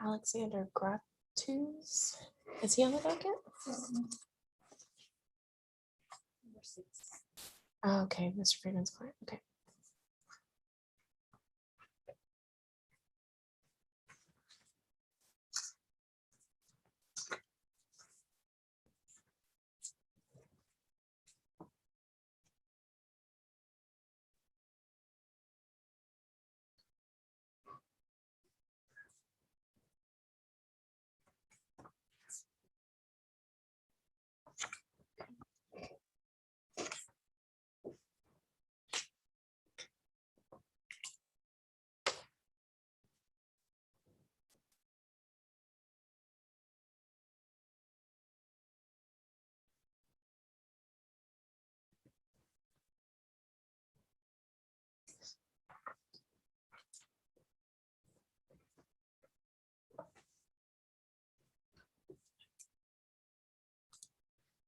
Alexander Gratus. Is he on the docket? Number 6. Oh, okay, Mr. Freeman's client. Okay.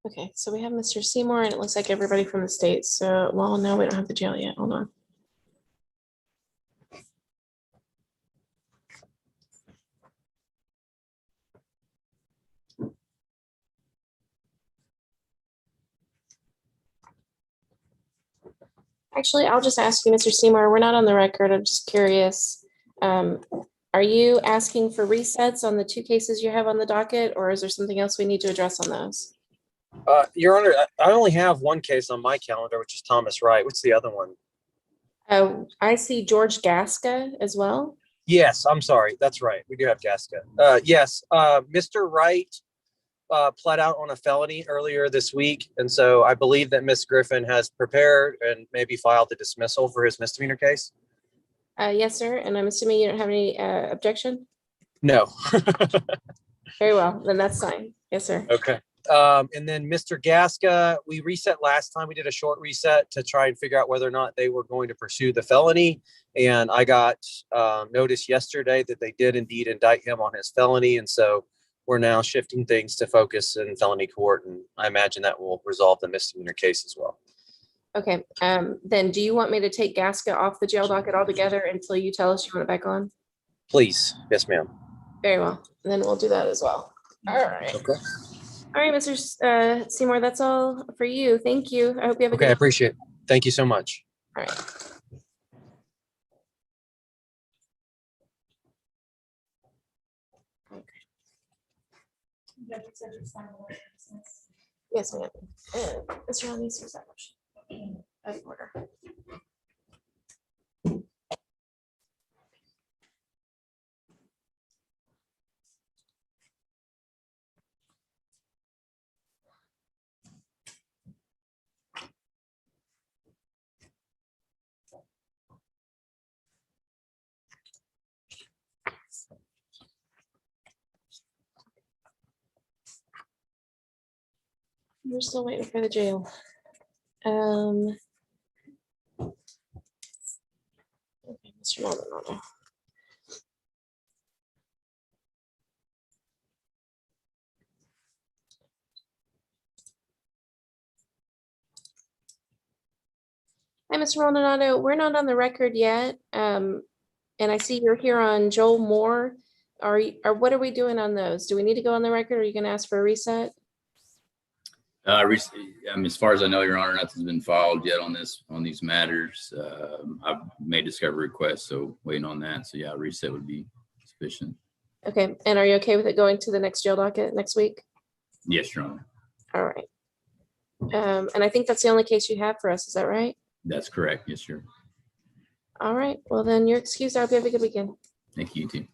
Okay, so we have Mr. Seymour and it looks like everybody from the state. So, well, no, we don't have the jail yet. Hold on. Actually, I'll just ask you, Mr. Seymour, we're not on the record. I'm just curious. Are you asking for resets on the 2 cases you have on the docket, or is there something else we need to address on those? Your Honor, I only have one case on my calendar, which is Thomas Wright. What's the other one? Oh, I see George Gasca as well. Yes, I'm sorry. That's right. We do have Gasca. Yes, Mr. Wright pled out on a felony earlier this week. And so I believe that Ms. Griffin has prepared and maybe filed a dismissal for his misdemeanor case. Yes, sir. And I'm assuming you don't have any objection? No. Very well, then that's fine. Yes, sir. Okay. And then Mr. Gasca, we reset last time. We did a short reset to try and figure out whether or not they were going to pursue the felony. And I got notice yesterday that they did indeed indict him on his felony. And so we're now shifting things to focus in felony court. And I imagine that will resolve the misdemeanor case as well. Okay, then do you want me to take Gasca off the jail docket altogether until you tell us you want it back on? Please. Yes, ma'am. Very well, and then we'll do that as well. All right. Okay. All right, Mr. Seymour, that's all for you. Thank you. I hope you have a Okay, I good. appreciate it. Thank you so much. All right. Yes, ma'am. Mr. Allen needs to use that motion. Out of order. We're still waiting for the jail. Okay, Mr. Maldonado. Hi, Mr. Maldonado. We're not on the record yet. And I see you're here on Joel Moore. What are we doing on those? Do we need to go on the record or are you going to ask for a reset? As far as I know, Your Honor, nothing's been filed yet on these matters. I've made discovery requests, so waiting on that. So yeah, a reset would be sufficient. Okay, and are you okay with it going to the next jail docket next week? Yes, Your Honor. All right. And I think that's the only case you have for us. Is that right? That's correct. Yes, sir. All right. Well, then you're excused. I hope you have a good weekend. Thank you, too.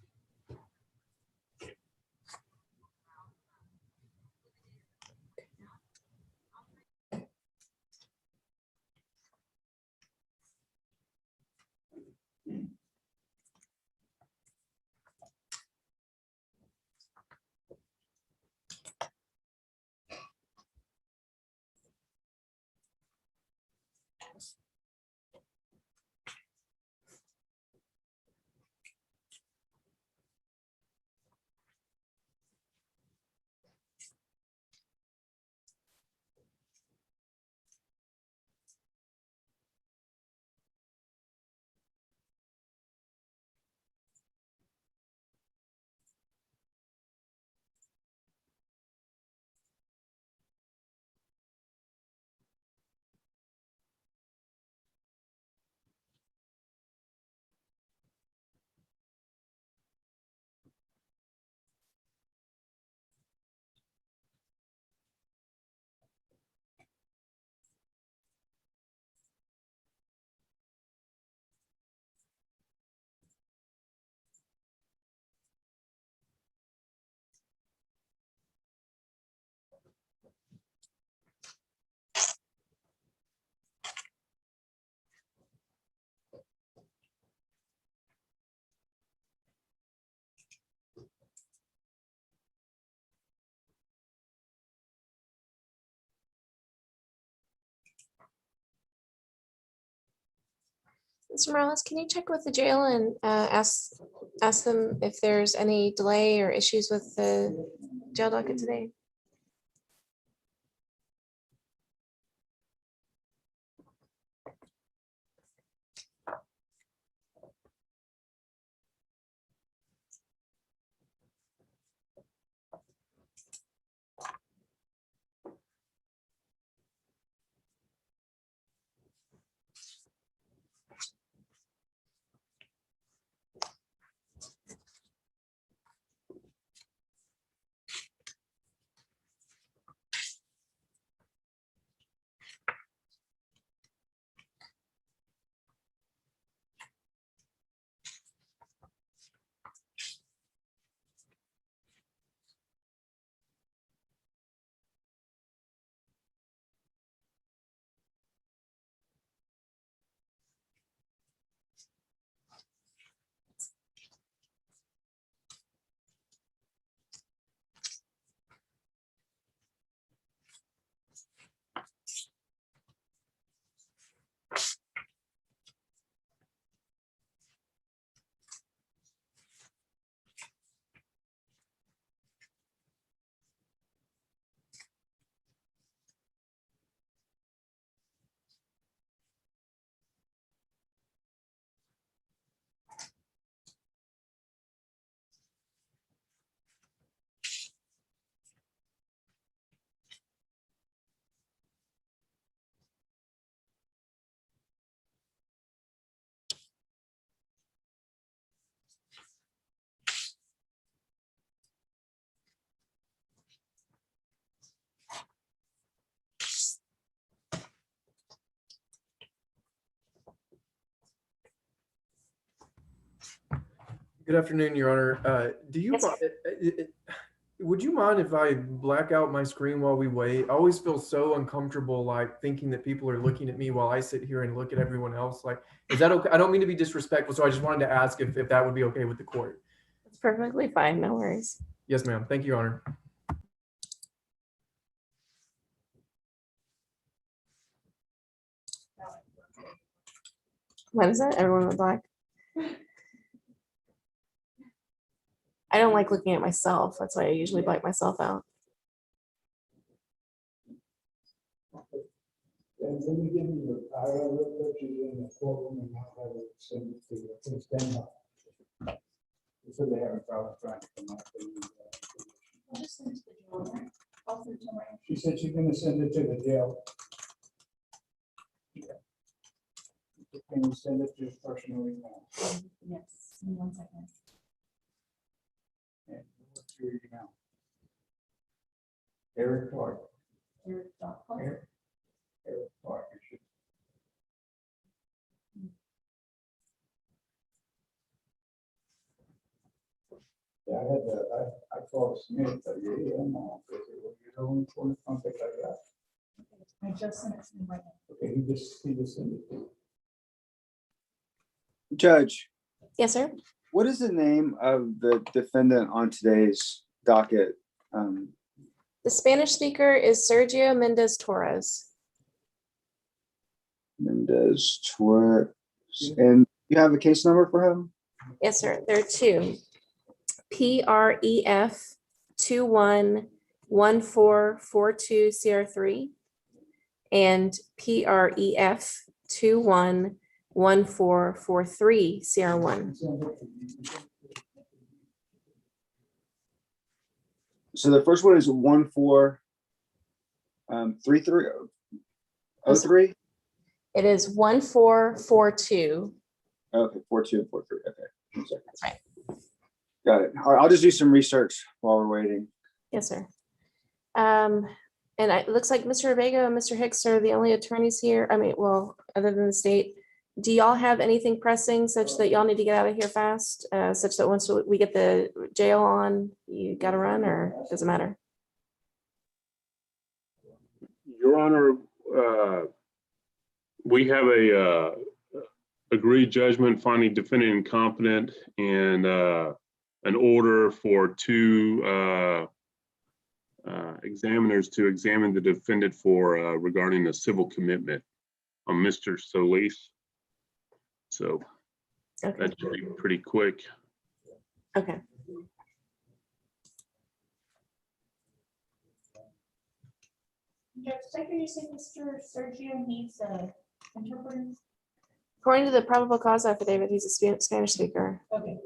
Mr. Morales, can you check with the jail and ask them if there's any delay or issues with the jail docket today? Good afternoon, Your Honor. Yes, sir. Would you mind if I black out my screen while we wait? I always feel so uncomfortable, like thinking that people are looking at me while I sit here and look at everyone else. Like, is that okay? I don't mean to be disrespectful, so I just wanted to ask if that would be okay with the court. It's perfectly fine, no worries. Yes, ma'am. Thank you, Your Honor. What is it? Everyone went black? I don't like looking at myself. That's why I usually black myself out. And then you give me your IRA pictures in the courtroom and I'll have it send it to you. Please stand up. So they have a problem trying to come up. I'll just send it to the jail, right? I'll send it to my- She said she's gonna send it to the jail. Can you send it to your personal email? Yes, give me 1 second. And what's your email? Eric Clark. Eric.com. Eric Clark. You should. Yeah, I called Smith, but yeah, no, you're the only point of contact I got. I just sent it to him right now. Okay, he just sent it to you. Judge, Yes, sir. what is the name of the defendant on today's docket? The Spanish speaker is Sergio Mendez Torres. Mendez Torres. And you have a case number for him? Yes, sir. There are two. PREF 211442 CR3 and PREF 211443 CR1. So the first one is 143303. It is 1442. Okay, 42 and 43. Okay. 1 second. That's right. Got it. All right, I'll just do some research while we're waiting. Yes, sir. And it looks like Mr. Vega and Mr. Hicks are the only attorneys here. I mean, well, other than the state. Do y'all have anything pressing such that y'all need to get out of here fast? Such that once we get the jail on, you gotta run, or does it matter? Your Honor, we have a agreed judgment finding defendant incompetent and an order for two examiners to examine the defendant for regarding a civil commitment on Mr. Solis. So Okay, that should be pretty quick. okay. Judge, did I hear you say Mr. Sergio needs a interpreter? According to the probable cause affidavit, he's a Spanish speaker. Okay.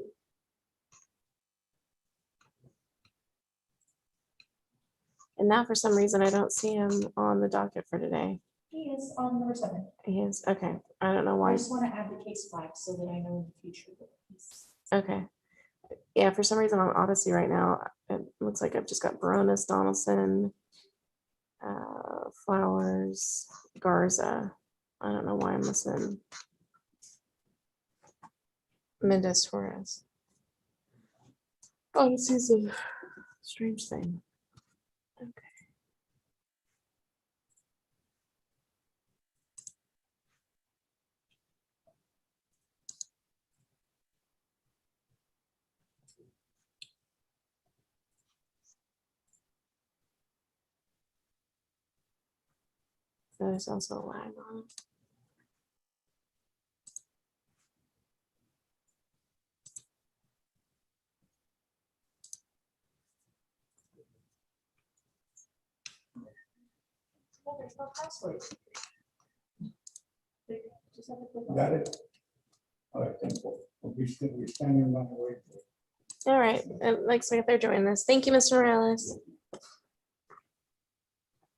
And now for some reason, I don't see him on the docket for today. He is on number 7. He is, okay. I don't know I why. just want to add the case flag so that I know in the future that he's. Okay. Yeah, for some reason on Odyssey right now, it looks like I've just got Baronis, Donaldson, Flowers, Garza. I don't know why I'm missing Mendez Torres. Oh, this is a strange thing. Okay. There's also a lag on it. Oh, there's no password. Just have to click on Got it? All right, thank you. We're standing on the way. All right, it looks like they're joining us. Thank you, Mr. Morales.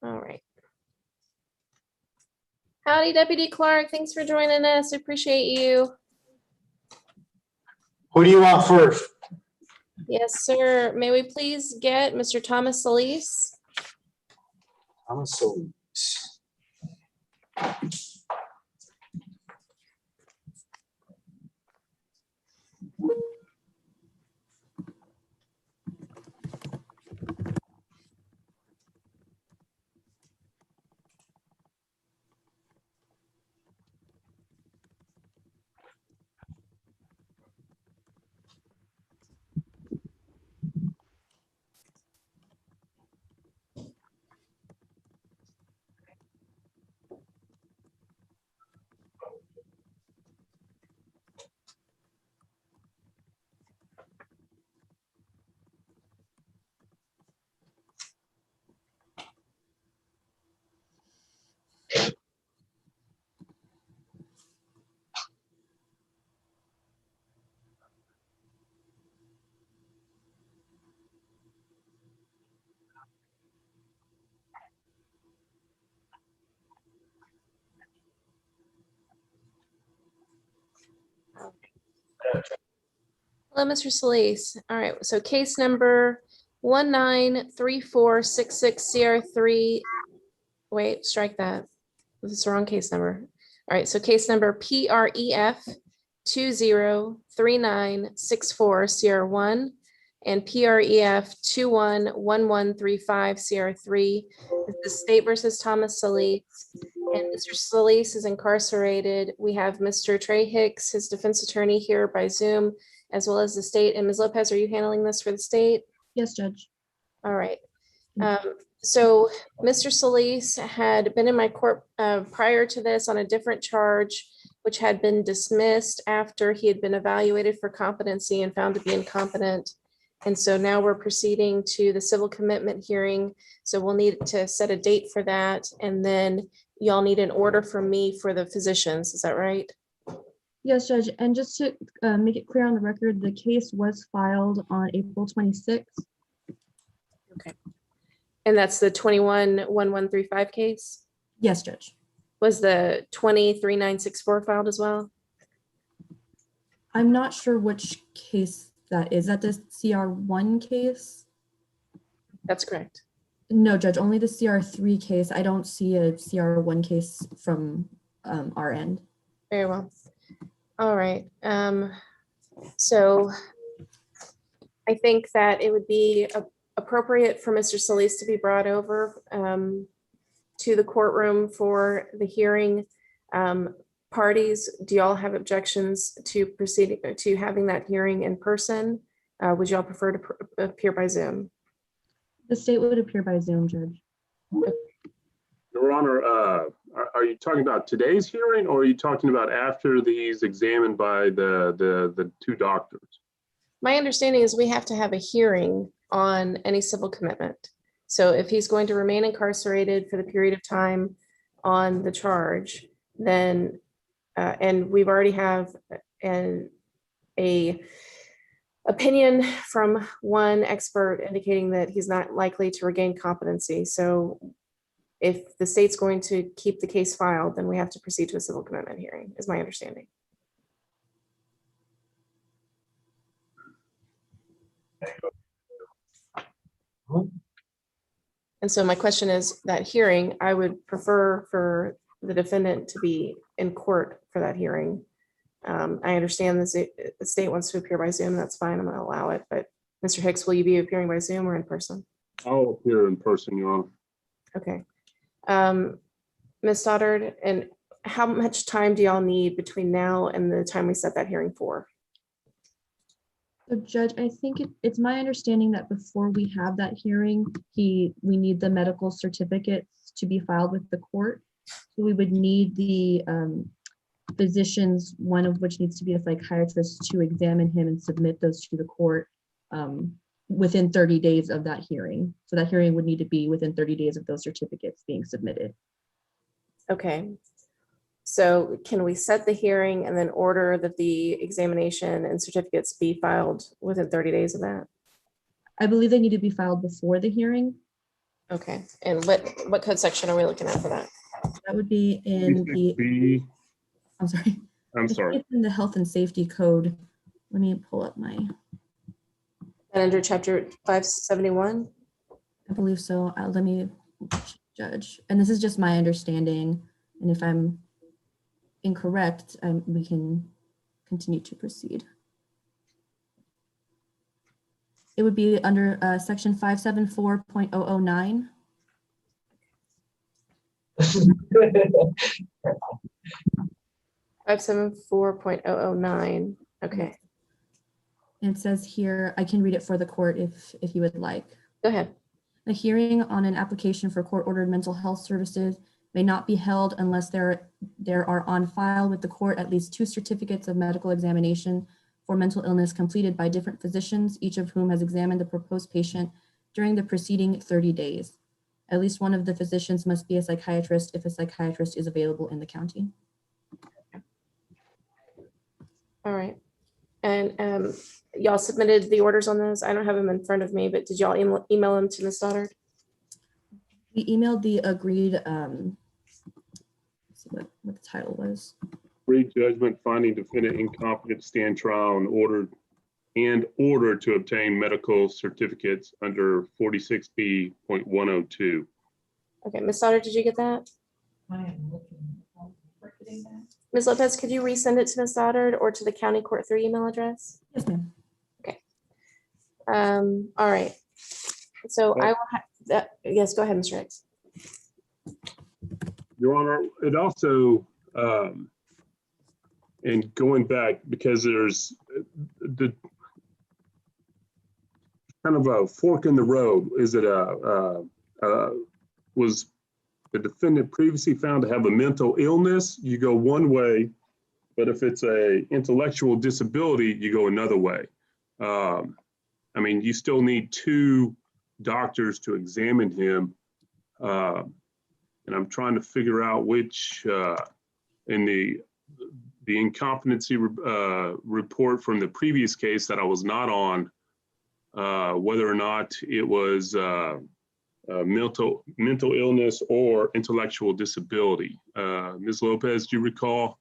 All right. Howdy, Deputy Clark. Thanks for joining us. Appreciate you. Who do you want first? Yes, sir. May we please get Mr. Thomas Solis? I'm so. Hello, Mr. Solis. All right, so case number 193466CR3. Wait, strike that. This is the wrong case number. All right, so case number PREF 203964CR1 and PREF 211135CR3. This is State versus Thomas Solis. And Mr. Solis is incarcerated. We have Mr. Trey Hicks, his defense attorney, here by Zoom, as well as the state. And Ms. Lopez, are you handling this for the state? Yes, Judge. All right. So Mr. Solis had been in my court prior to this on a different charge, which had been dismissed after he had been evaluated for competency and found to be incompetent. And so now we're proceeding to the civil commitment hearing. So we'll need to set a date for that. And then y'all need an order from me for the physicians. Is that right? Yes, Judge. And just to make it clear on the record, the case was filed on April 26th. Okay. And that's the 211135 case? Yes, Judge. Was the 23964 filed as well? I'm not sure which case that is. That the CR1 case? That's correct. No, Judge, only the CR3 case. I don't see a CR1 case from our end. Very well. All right. So I think that it would be appropriate for Mr. Solis to be brought over to the courtroom for the hearing. Parties, do y'all have objections to proceeding to having that hearing in person? Would y'all prefer to appear by Zoom? The state would appear by Zoom, Judge. Your Honor, are you talking about today's hearing, or are you talking about after he's examined by the two doctors? My understanding is we have to have a hearing on any civil commitment. So if he's going to remain incarcerated for the period of time on the charge, then, and we've already have a opinion from one expert indicating that he's not likely to regain competency. So if the state's going to keep the case filed, then we have to proceed to a civil commitment hearing, is my understanding. And so my question is, that hearing, I would prefer for the defendant to be in court for that hearing. I understand the state wants to appear by Zoom. That's fine. I'm going to allow it. But Mr. Hicks, will you be appearing by Zoom or in person? I'll appear in person, Your Honor. Okay. Ms. Stoddard, and how much time do y'all need between now and the time we set that hearing for? So Judge, I think it's my understanding that before we have that hearing, we need the medical certificates to be filed with the court. So we would need the physicians, one of which needs to be a psychiatrist, to examine him and submit those to the court within 30 days of that hearing. So that hearing would need to be within 30 days of those certificates being submitted. Okay. So can we set the hearing and then order that the examination and certificates be filed within 30 days of that? I believe they need to be filed before the hearing. Okay. And what code section are we looking at for that? That would be in the, B, I'm sorry. I'm I think sorry. it's in the health and safety code. Let me pull up my, And under chapter 571? I believe so. Let me judge. And this is just my understanding. And if I'm incorrect, we can continue to proceed. It would be under section 574.009. 574.009. Okay, And it says here, I can read it for the court if you would like. go ahead. A hearing on an application for court-ordered mental health services may not be held unless there are on file with the court at least 2 certificates of medical examination for mental illness completed by different physicians, each of whom has examined the proposed patient during the preceding 30 days. At least one of the physicians must be a psychiatrist if a psychiatrist is available in the county. All right. And y'all submitted the orders on those? I don't have them in front of me, but did y'all email them to Ms. Stoddard? We emailed the agreed, let's see what the title was. Judgment finding defendant incompetent to stand trial and order to obtain medical certificates under 46B.102. Okay, Ms. Stoddard, did you get that? I am looking for getting that. Ms. Lopez, could you resend it to Ms. Stoddard or to the county court 3 email address? Yes, ma'am. All right. So I will have that. Yes, go ahead, Mr. Hicks. Your Honor, it also, and going back, because there's the kind of a fork in the road. Is it was the defendant previously found to have a mental illness? You go one way, but if it's a intellectual disability, you go another way. I mean, you still need 2 doctors to examine him. And I'm trying to figure out which, in the incompetency report from the previous case that I was not on, whether or not it was mental illness or intellectual disability. Ms. Lopez, do you recall?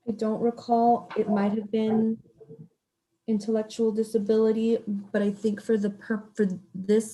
I don't recall. It might have been intellectual disability, but I think for this